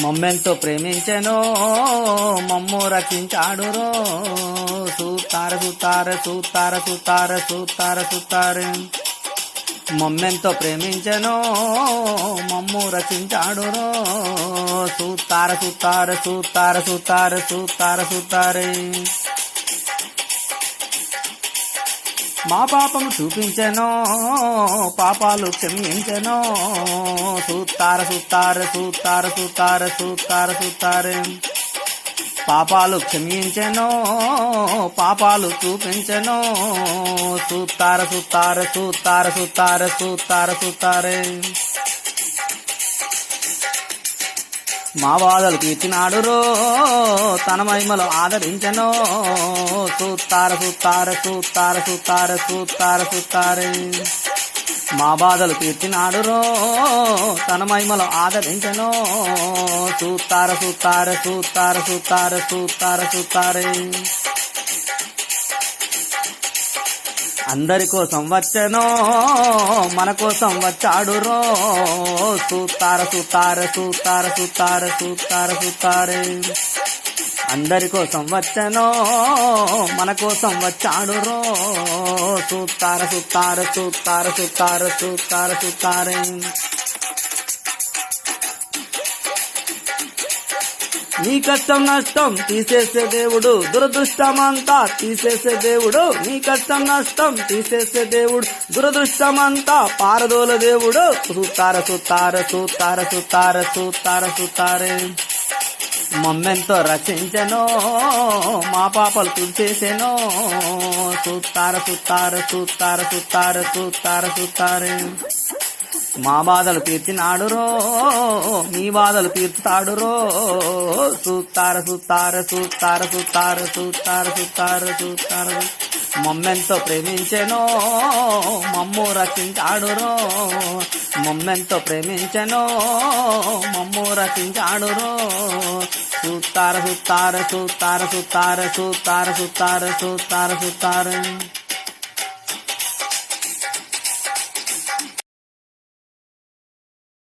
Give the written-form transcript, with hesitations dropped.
మమ్మెంతో ప్రేమించెనో మమ్ము రక్షించాడురో సూతార సూతార సూతార సూతార సూతార సూతారే మమ్మెంతో ప్రేమించెనో మమ్ము రక్షించాడురో సూతార సూతార సూతార సూతార సూతార సూతారే మా పాపము చూపించెనో పాపాలు క్షమించెనో సూతార సూతార సూతార సూతార సూతార సూతారే పాపాలు క్షమించెనో పాపాలు చూపించెనో సూతార సూతార సూతార సూతార సూతార సూతారే మా బాధలు తీర్చినాడురో తన మహిమలో ఆదరించెనో సూతార సూతార సూతార సూతార సూతార సూతారే మా బాధలు తీర్చినాడురో తన మహిమలో ఆదరించెనో సూతార సూతార సూతార సూతార సూతార సూతారే అందరి కోసం వచ్చెనో మన కోసం వచ్చాడురో సూతార సూతార సూతార సూతార సూతార సూతారే అందరి కోసం వచ్చెనో మన కోసం వచ్చాడురో సూతార సూతార సూతార సూతార సూతార సూతారే నీ కష్టం నష్టం తీసేసే దేవుడు దురదృష్టమంతా తీసేసే దేవుడు నీ కష్టం నష్టం తీసేసే దేవుడు దురదృష్టమంతా పారదోల దేవుడు సూతార సూతార సూతార సూతార సూతార సూతారే మమ్మెంతో రక్షించెనో మా పాపలు తుడిచేసెనో సూతార సూతార సూతార సూతార సూతార సూతారే మా బాధలు తీర్చినాడురో మీ బాధలు తీర్చుతాడురో సూతార సూతార సూతార సూతార సూతార సూతార సూతార మమ్మెంతో ప్రేమించెనో మమ్ము రక్షించాడురో మమ్మెంతో ప్రేమించెనో మమ్ము రక్షించాడురో సూతార సూతార సూతార సూతార సూతార సూతార సూతార సూతార